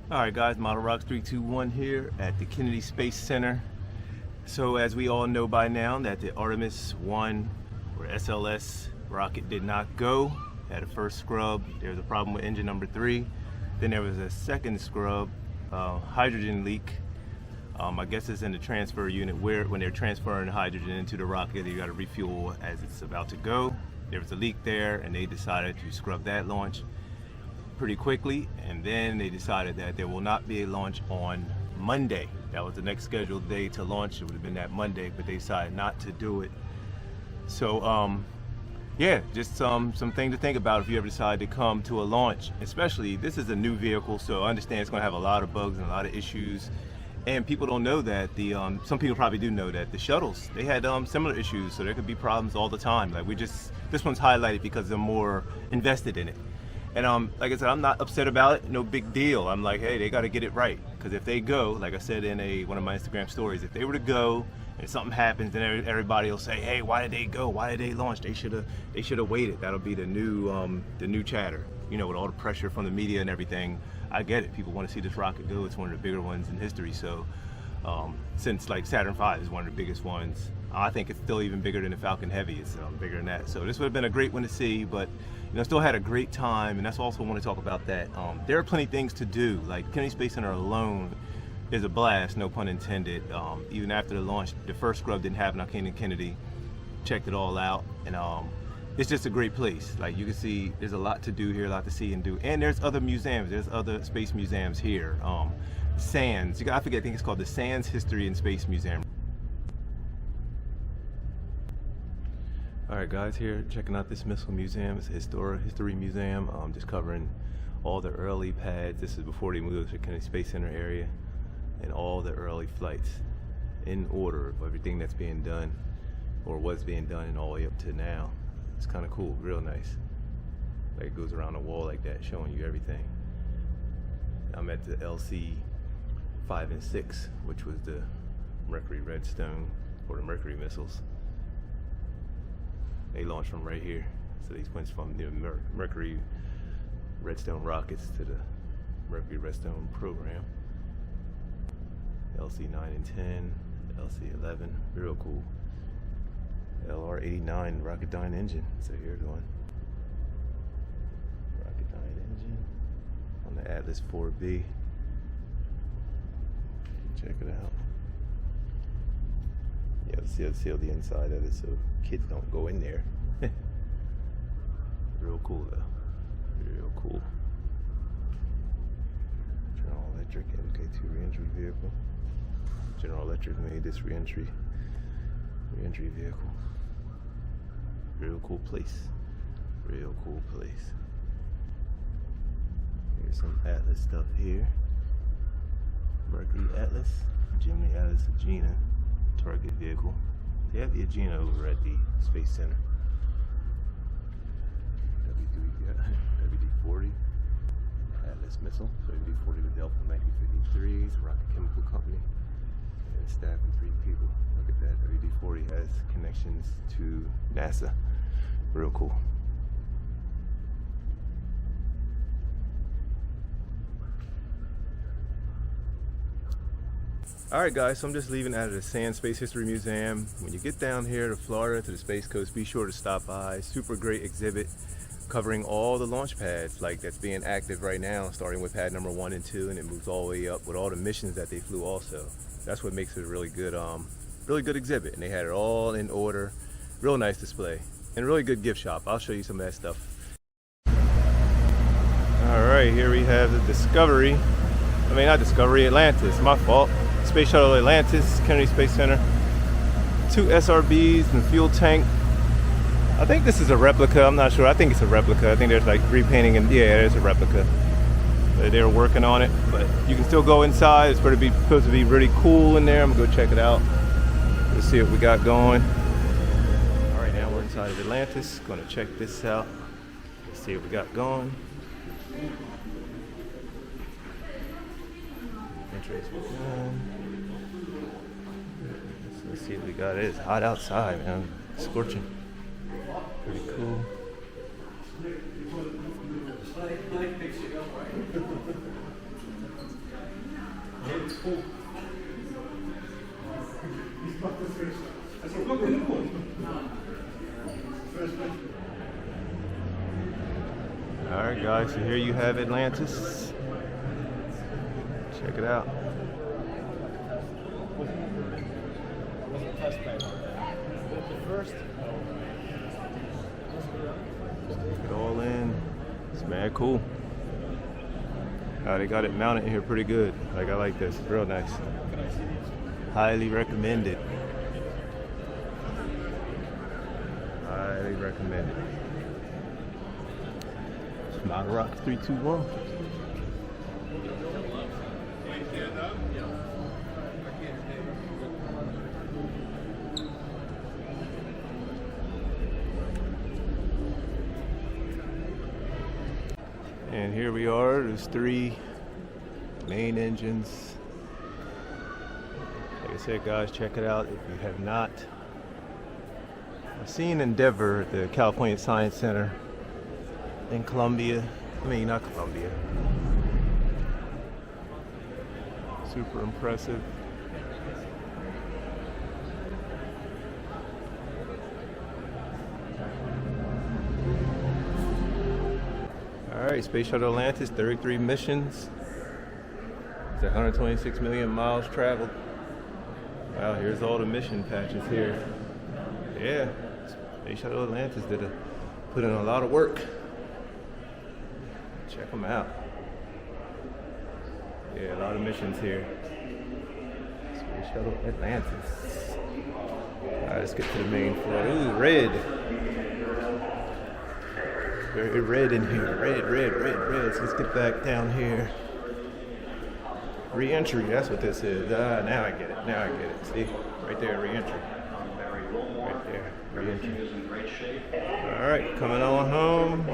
Alright guys, Model Rocks 321 here at the Kennedy Space Center. So as we all know by now that the Artemis 1 or SLS rocket did not go. Had a first scrub, there was a problem with engine number 3. Then there was a second scrub, hydrogen leak. I guess it's in the transfer unit where when they're transferring hydrogen into the rocket, you got to refuel as it's about to go. There was a leak there and they decided to scrub that launch pretty quickly, and then they decided that there will not be a launch on Monday. That was the next scheduled day to launch. It would have been that Monday, but they decided not to do it. So yeah, just something to think about if you ever decide to come to a launch. Especially, this is a new vehicle, so I understand it's going to have a lot of bugs and a lot of issues. And people don't know that some people probably do know that the shuttles, they had similar issues, so there could be problems all the time. Like this one's highlighted because they're more invested in it. And like I said, I'm not upset about it, no big deal. I'm like, hey, they got to get it right. Because if they go, like I said in one of my Instagram stories, if they were to go and something happens, then everybody will say, hey, why did they go? Why did they launch? They should have waited. That'll be the new chatter. You know, with all the pressure from the media and everything. I get it. People want to see this rocket go. It's one of the bigger ones in history. So since like Saturn V is one of the biggest ones, I think it's still even bigger than the Falcon Heavy. It's bigger than that. So this would have been a great one to see, but you know, still had a great time. And that's also I want to talk about that. There are plenty of things to do. Like Kennedy Space Center alone is a blast, no pun intended. Even after the launch, the first scrub didn't happen. I came to Kennedy, checked it all out, and it's just a great place. Like you can see, there's a lot to do here, a lot to see and do. And there's other museums. There's other space museums here. SANS. I think it's called the SANS History and Space Museum. Alright guys, here checking out this missile museum. It's a history museum, just covering all the early pads. This is before they moved to the Kennedy Space Center area, and all the early flights in order of everything that's being done or was being done and all the way up to now. It's kind of cool, real nice. Like it goes around the wall like that, showing you everything. I'm at the LC 5 and 6, which was the Mercury Redstone or the Mercury missiles. They launched from right here. So these went from the Mercury Redstone rockets to the Mercury Redstone program. LC 9 and 10, LC 11, real cool. LR89 Rocketdyne engine. So here going. Rocketdyne engine on the Atlas 4B. Check it out. Yeah, seal the inside of it so kids don't go in there. Real cool though. Real cool. General Electric MK2 reentry vehicle. General Electric made this reentry vehicle. Real cool place. Real cool place. Here's some Atlas stuff here. Mercury Atlas, Gemini Atlas Agena target vehicle. They have the Agena over at the Space Center. WD-40 Atlas missile. So WD-40 was developed in 1953. It's a rocket chemical company. And staff of 3 people. Look at that. WD-40 has connections to NASA. Real cool. Alright guys, so I'm just leaving out of the SANS Space History Museum. When you get down here to Florida, to the Space Coast, be sure to stop by. Super great exhibit covering all the launch pads like that's being active right now, starting with pad number 1 and 2, and it moves all the way up with all the missions that they flew also. That's what makes it a really good exhibit, and they had it all in order. Real nice display, and a really good gift shop. I'll show you some of that stuff. Alright, here we have the Discovery. I mean, not Discovery, Atlantis, my fault. Space Shuttle Atlantis, Kennedy Space Center. 2 SRBs and fuel tank. I think this is a replica, I'm not sure. I think it's a replica. I think there's like repainting and yeah, there's a replica. They're working on it, but you can still go inside. It's supposed to be really cool in there. I'm gonna go check it out. Let's see what we got going. All right, now we're inside of Atlantis. Gonna check this out. Let's see what we got going. Entrance one. Let's see what we got. It is hot outside, man. Scorching. Pretty cool. Alright guys, so here you have Atlantis. Check it out. Take it all in. It's mad cool. They got it mounted in here pretty good. Like, I like this. Real nice. Highly recommended. Highly recommended. Model Rock 321. And here we are. There's 3 main engines. Like I said, guys, check it out if you have not. I've seen Endeavor at the California Science Center in Columbia. I mean, not Columbia. Super impressive. Alright, Space Shuttle Atlantis, 33 missions. It's 126 million miles traveled. Wow, here's all the mission patches here. Yeah, Space Shuttle Atlantis put in a lot of work. Check them out. Yeah, a lot of missions here. Space Shuttle Atlantis. Alright, let's get to the main floor. Ooh, red. Very red in here. Red. So let's get back down here. Re-entry, that's what this is. Now I get it. See? Right there, re-entry. Right there, re-entry. Alright, coming on home.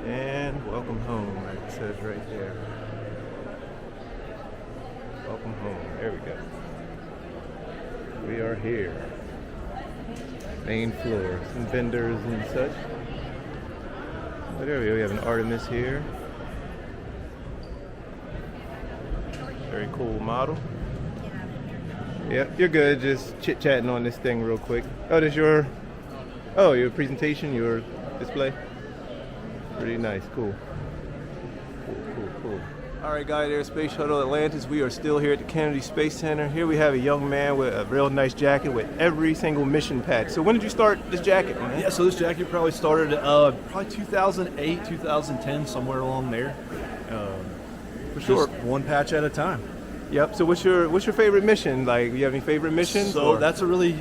And welcome home, like it says right there. Welcome home. There we go. We are here. Main floor. Some vendors and such. Oh, there we go. We have an Artemis here. Very cool model. Yep, you're good. Just chit-chatting on this thing real quick. Oh, this your presentation, your display? Pretty nice. Cool. All right, guys, there's Space Shuttle Atlantis. We are still here at the Kennedy Space Center. Here we have a young man with a real nice jacket with every single mission patch. So when did you start this jacket, man? Yeah, so this jacket probably started probably 2008, 2010, somewhere along there. For sure. Just one patch at a time. Yep. So what's your favorite mission? Like, you have any favorite missions? So that's a really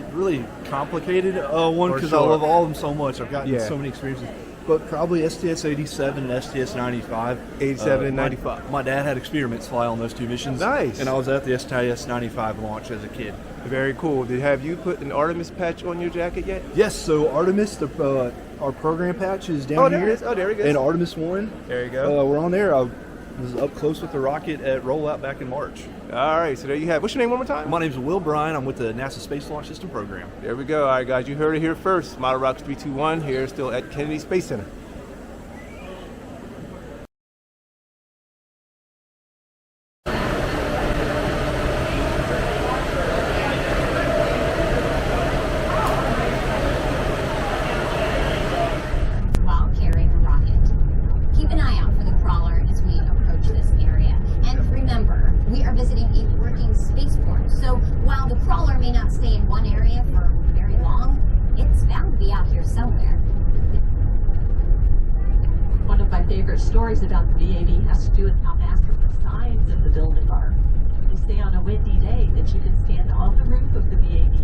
complicated one because I love all of them so much. I've gotten so many experiences. But probably STS-87 and STS-95. 87 and 95. My dad had experiments fly on those 2 missions. Nice. And I was at the STS-95 launch as a kid. Very cool. Have you put an Artemis patch on your jacket yet? Yes. So Artemis, our program patch is down here. There it is. And Artemis 1. There you go. We're on there. I was up close with the rocket at rollout back in March. All right, so there you have. What's your name one more time? My name's Will Bryan. I'm with the NASA Space Launch System program. There we go. All right, guys, you heard it here first. Model Rock 321 here, still at Kennedy Space Center. While carrying a rocket. Keep an eye out for the crawler as we approach this area. And remember, we are visiting a working spaceport, so while the crawler may not stay in one area for very long, it's bound to be out here somewhere. One of my favorite stories about the VAB has to do with how massive the sides of the building are. They say on a windy day that you can stand on the roof of the VAB,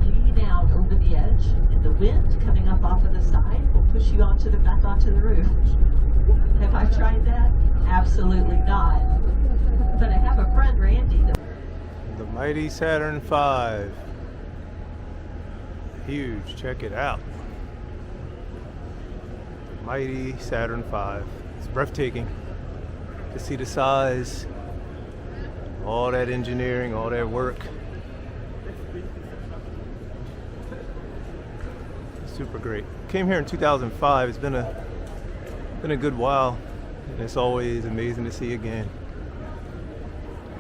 lean out over the edge, and the wind coming up off of the side will push you back onto the roof. Have I tried that? Absolutely not. But I have a friend, Randy. The mighty Saturn V. Huge. Check it out. The mighty Saturn V. It's breathtaking to see the size, all that engineering, all that work. Super great. Came here in 2005. It's been a good while, and it's always amazing to see again.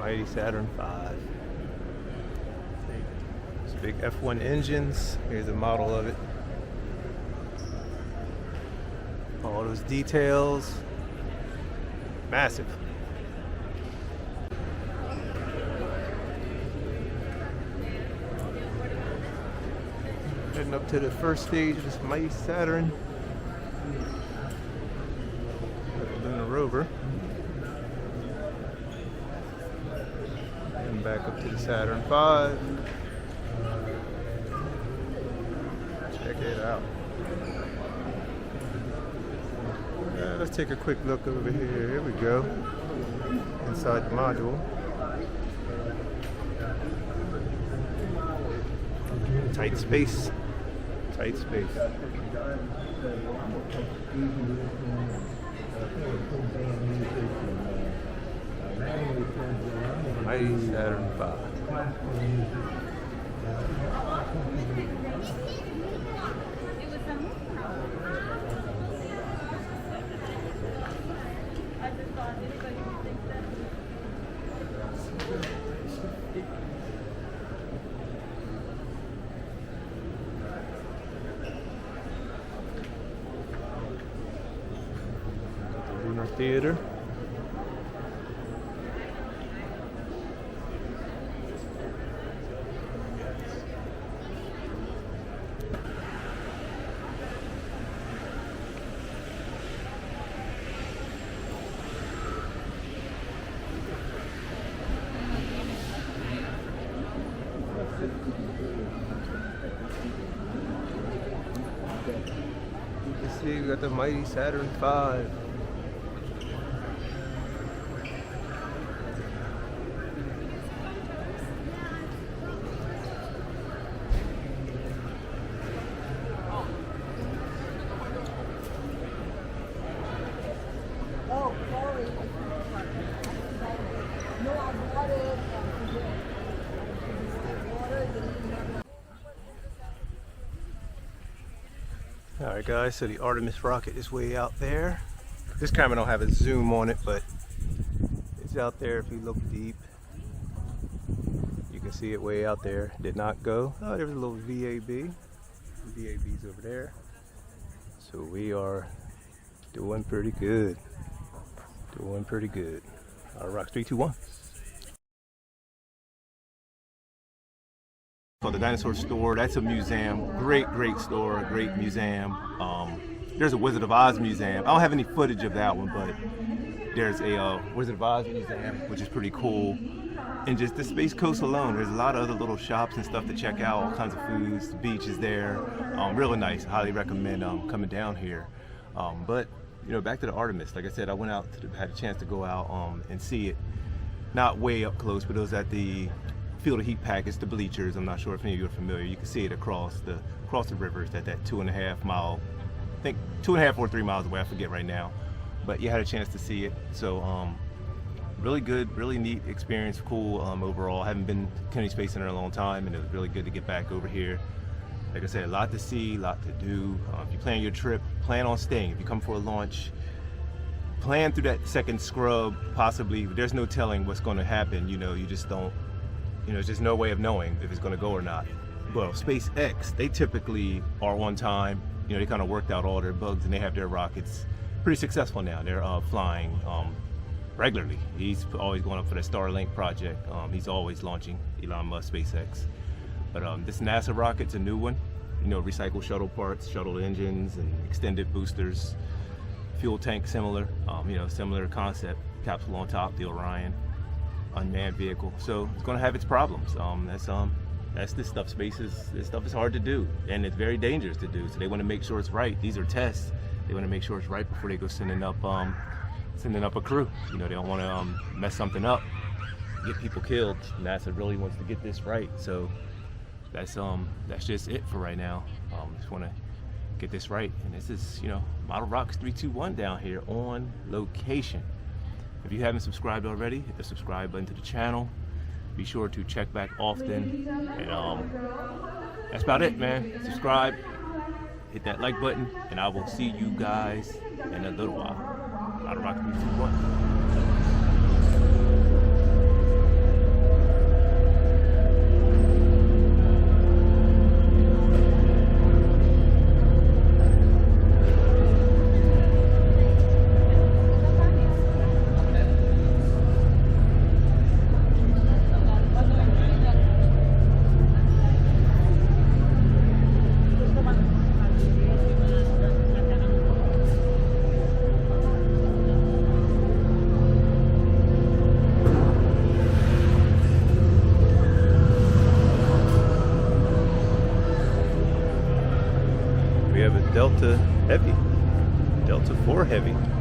Mighty Saturn V. It's big F1 engines. Here's a model of it. All those details. Massive. Heading up to the first stage of this Mighty Saturn. Lunar rover. And back up to the Saturn V. Check it out. Let's take a quick look over here. Here we go. Inside the module. Tight space. Tight space. Mighty Saturn V. Lunar Theater. You see, we got the Mighty Saturn V. Alright guys, so the Artemis rocket is way out there. This camera don't have a zoom on it, but it's out there if you look deep. You can see it way out there. Did not go. Oh, there's a little VAB. The VAB's over there. So we are doing pretty good. Doing pretty good. Rock 3, 2, 1. Called the Dinosaur Store. That's a museum. Great store, great museum. There's a Wizard of Oz museum. I don't have any footage of that one, but there's a Wizard of Oz museum, which is pretty cool. And just the Space Coast alone, there's a lot of other little shops and stuff to check out, all kinds of foods. The beach is there. Really nice. Highly recommend coming down here. But you know, back to the Artemis. Like I said, I went out, had a chance to go out and see it. Not way up close, but it was at the Field of Heat Package, the bleachers. I'm not sure if any of you are familiar. You can see it across the rivers at that 2.5 mile, I think 2.5 or 3 miles away, I forget right now. But you had a chance to see it. So really good, really neat experience, cool overall. I haven't been to Kennedy Space Center in a long time, and it was really good to get back over here. Like I said, a lot to see, a lot to do. If you plan your trip, plan on staying. If you come for a launch, plan through that second scrub, possibly. There's no telling what's going to happen. You know, you just don't, you know, there's just no way of knowing if it's going to go or not. Well, SpaceX, they typically are on time. You know, they kind of worked out all their bugs, and they have their rockets pretty successful now. They're flying regularly. He's always going up for the Starlink project. He's always launching, Elon Musk, SpaceX. But this NASA rocket's a new one. You know, recycle shuttle parts, shuttle engines, and extended boosters. Fuel tank similar, you know, similar concept. Capsule on top, the Orion, unmanned vehicle. So it's going to have its problems. That's this stuff. This stuff is hard to do, and it's very dangerous to do. So they want to make sure it's right. These are tests. They want to make sure it's right before they go sending up a crew. You know, they don't want to mess something up, get people killed. NASA really wants to get this right. So that's just it for right now. Just want to get this right, and this is, you know, Model Rocks 321 down here on location. If you haven't subscribed already, hit the subscribe button to the channel. Be sure to check back often, and that's about it, man. Subscribe, hit that like button, and I will see you guys in a little while. Model Rocks 321. Delta Heavy, Delta 4 Heavy.